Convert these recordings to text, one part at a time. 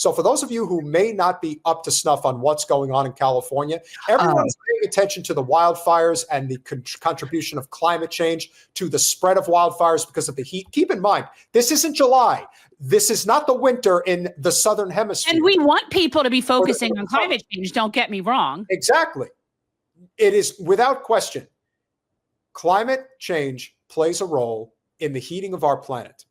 So for those of you who may not be up to snuff on what's going on in California, everyone's paying attention to the wildfires and the contribution of climate change to the spread of wildfires because of the heat. Keep in mind, this isn't July. This is not the winter in the Southern Hemisphere. And we want people to be focusing on climate change, don't get me wrong. Exactly. It is without question. Climate change plays a role in the heating of our planet.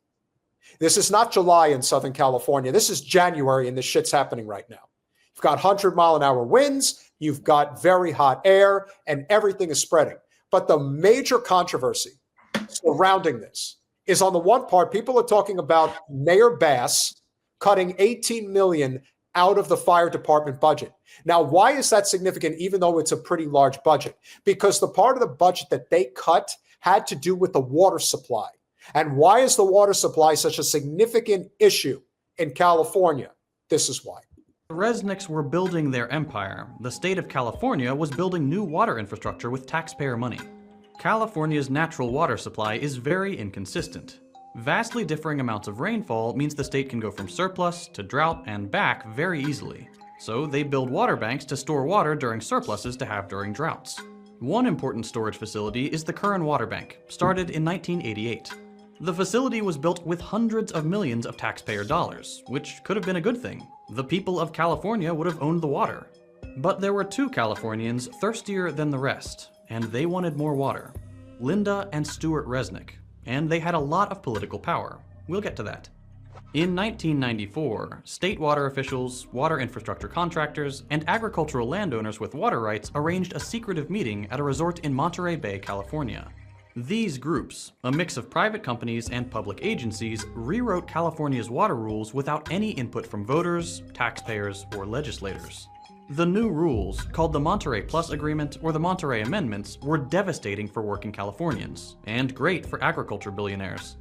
This is not July in Southern California. This is January, and this shit's happening right now. You've got 100-mile-an-hour winds. You've got very hot air, and everything is spreading. But the major controversy surrounding this is, on the one part, people are talking about Mayor Bass cutting $18 million out of the fire department budget. Now, why is that significant, even though it's a pretty large budget? Because the part of the budget that they cut had to do with the water supply. And why is the water supply such a significant issue in California? This is why. The Resnicks were building their empire. The state of California was building new water infrastructure with taxpayer money. California's natural water supply is very inconsistent. Vastly differing amounts of rainfall means the state can go from surplus to drought and back very easily. So they build water banks to store water during surpluses to have during droughts. One important storage facility is the Curran Water Bank, started in 1988. The facility was built with hundreds of millions of taxpayer dollars, which could have been a good thing. The people of California would have owned the water. But there were two Californians thirstier than the rest, and they wanted more water. Linda and Stuart Resnick, and they had a lot of political power. We'll get to that. In 1994, state water officials, water infrastructure contractors, and agricultural landowners with water rights arranged a secretive meeting at a resort in Monterey Bay, California. These groups, a mix of private companies and public agencies, rewrote California's water rules without any input from voters, taxpayers, or legislators. The new rules, called the Monterey Plus Agreement or the Monterey Amendments, were devastating for working Californians, and great for agriculture billionaires.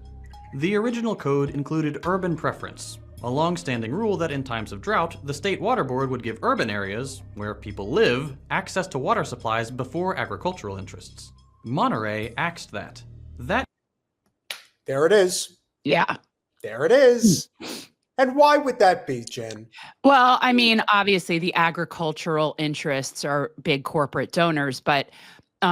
The original code included urban preference, a long-standing rule that in times of drought, the state water board would give urban areas, where people live, access to water supplies before agricultural interests. Monterey axed that. There it is. Yeah. There it is. And why would that be, Jen? Well, I mean, obviously the agricultural interests are big corporate donors, but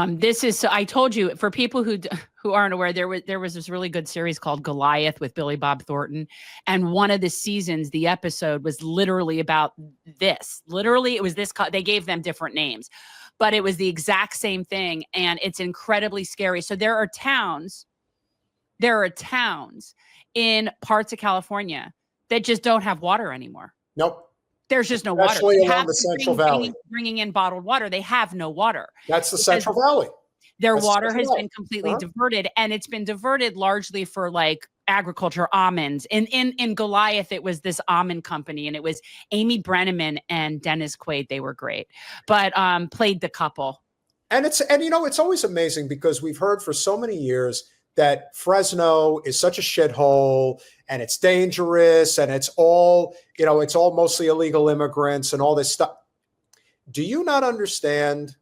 this is, so I told you, for people who aren't aware, there was this really good series called Goliath with Billy Bob Thornton. And one of the seasons, the episode was literally about this. Literally, it was this, they gave them different names, but it was the exact same thing. And it's incredibly scary. So there are towns in parts of California that just don't have water anymore. Nope. There's just no water. Especially along the Central Valley. Bringing in bottled water. They have no water. That's the Central Valley. Their water has been completely diverted, and it's been diverted largely for like agriculture, almonds. In Goliath, it was this almond company, and it was Amy Brenneman and Dennis Quaid. They were great, but played the couple. And it's always amazing because we've heard for so many years that Fresno is such a shithole and it's dangerous and it's all mostly illegal immigrants and all this stuff. Do you not understand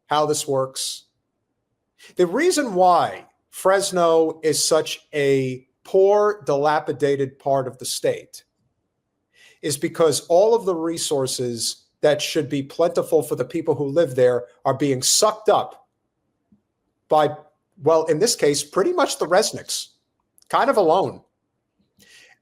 how this works? The reason why Fresno is such a poor, dilapidated part of the state is because all of the resources that should be plentiful for the people who live there are being sucked up by, well, in this case, pretty much the Resnicks, kind of alone.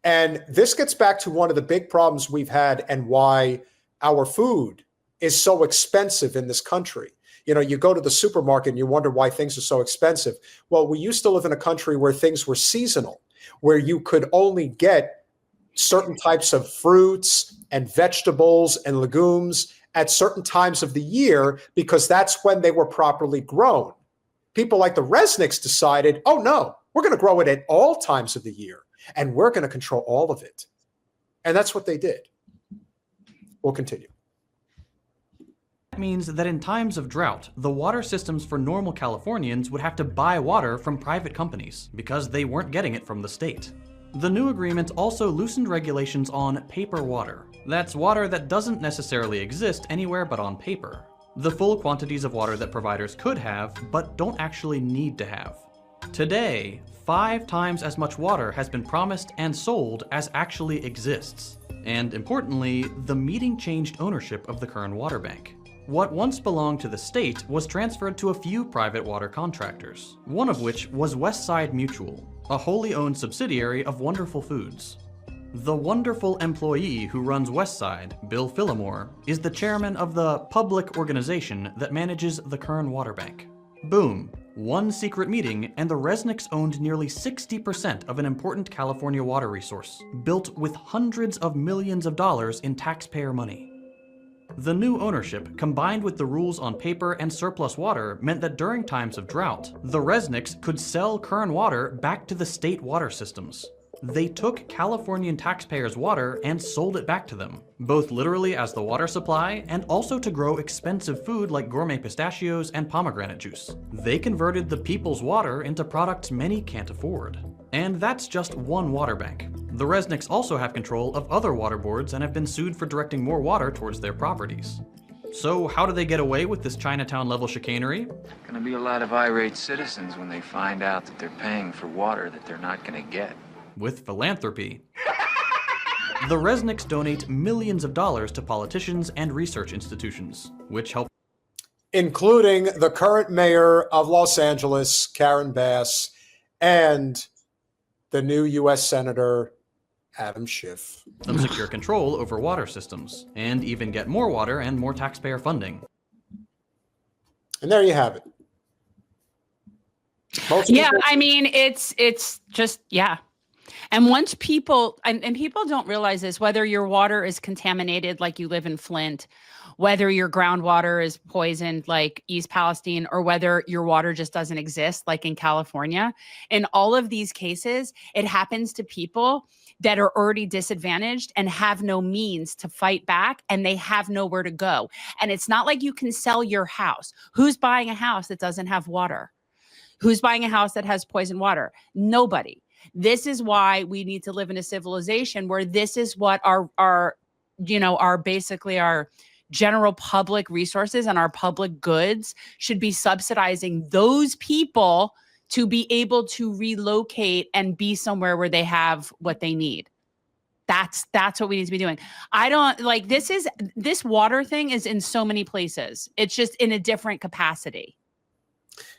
And this gets back to one of the big problems we've had and why our food is so expensive in this country. You know, you go to the supermarket and you wonder why things are so expensive. Well, we used to live in a country where things were seasonal, where you could only get certain types of fruits and vegetables and legumes at certain times of the year because that's when they were properly grown. People like the Resnicks decided, oh no, we're going to grow it at all times of the year and we're going to control all of it. And that's what they did. We'll continue. That means that in times of drought, the water systems for normal Californians would have to buy water from private companies because they weren't getting it from the state. The new agreement also loosened regulations on paper water. That's water that doesn't necessarily exist anywhere but on paper. The full quantities of water that providers could have, but don't actually need to have. Today, 5 times as much water has been promised and sold as actually exists. And importantly, the meeting changed ownership of the Kern Water Bank. What once belonged to the state was transferred to a few private water contractors, one of which was Westside Mutual, a wholly owned subsidiary of Wonderful Foods. The wonderful employee who runs Westside, Bill Phillimore, is the chairman of the public organization that manages the Kern Water Bank. Boom. One secret meeting, and the Resnicks owned nearly 60% of an important California water resource, built with hundreds of millions of dollars in taxpayer money. The new ownership, combined with the rules on paper and surplus water, meant that during times of drought, the Resnicks could sell Kern water back to the state water systems. They took Californian taxpayers' water and sold it back to them, both literally as the water supply and also to grow expensive food like gourmet pistachios and pomegranate juice. They converted the people's water into products many can't afford. And that's just one water bank. The Resnicks also have control of other water boards and have been sued for directing more water towards their properties. So how do they get away with this Chinatown-level chicanery? Gonna be a lot of irate citizens when they find out that they're paying for water that they're not gonna get. With philanthropy. The Resnicks donate millions of dollars to politicians and research institutions, which help, including the current mayor of Los Angeles, Karen Bass, and the new U.S. Senator, Adam Schiff. them secure control over water systems, and even get more water and more taxpayer funding. And there you have it. Yeah, I mean, it's just, yeah. And once people, and people don't realize this, whether your water is contaminated like you live in Flint, whether your groundwater is poisoned like East Palestine, or whether your water just doesn't exist like in California, in all of these cases, it happens to people that are already disadvantaged and have no means to fight back, and they have nowhere to go. And it's not like you can sell your house. Who's buying a house that doesn't have water? Who's buying a house that has poisoned water? Nobody. This is why we need to live in a civilization where this is what our basically our general public resources and our public goods should be subsidizing those people to be able to relocate and be somewhere where they have what they need. That's what we need to be doing. I don't like this water thing is in so many places. It's just in a different capacity.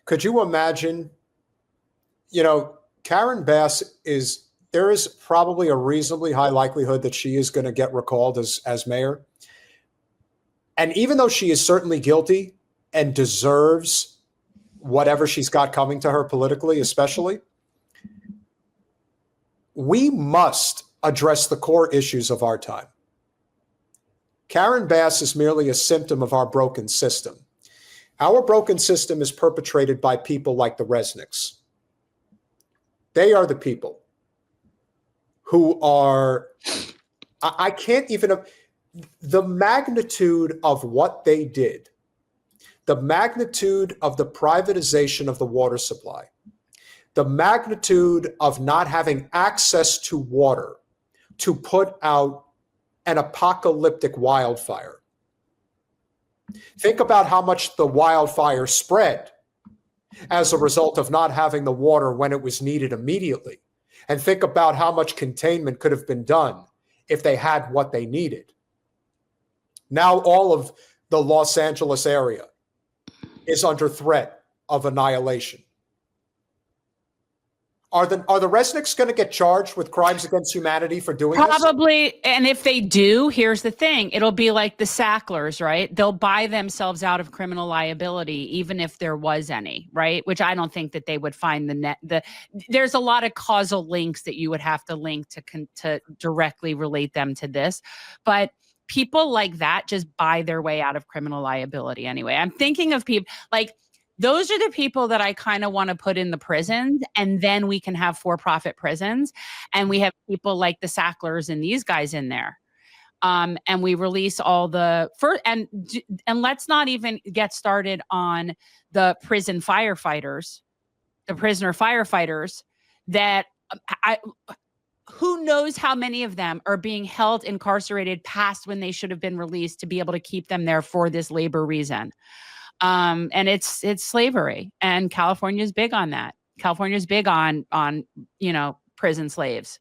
Could you imagine, Karen Bass there is probably a reasonably high likelihood that she is going to get recalled as mayor. And even though she is certainly guilty and deserves whatever she's got coming to her politically, especially, we must address the core issues of our time. Karen Bass is merely a symptom of our broken system. Our broken system is perpetrated by people like the Resnicks. They are the people who are, I can't even, the magnitude of what they did, the magnitude of the privatization of the water supply, the magnitude of not having access to water to put out an apocalyptic wildfire. Think about how much the wildfire spread as a result of not having the water when it was needed immediately. And think about how much containment could have been done if they had what they needed. Now all of the Los Angeles area is under threat of annihilation. Are the Resnicks going to get charged with crimes against humanity for doing this? Probably. And if they do, here's the thing. It'll be like the Sacklers, right? They'll buy themselves out of criminal liability, even if there was any, right? Which I don't think that they would find there's a lot of causal links that you would have to link to directly relate them to this. But people like that just buy their way out of criminal liability anyway. I'm thinking of people like, those are the people that I kind of want to put in the prisons, and then we can have for-profit prisons. And we have people like the Sacklers and these guys in there. And we release all the and let's not even get started on the prisoner firefighters that who knows how many of them are being held incarcerated past when they should have been released to be able to keep them there for this labor reason. And it's slavery, and California is big on that. California is big on prison slaves.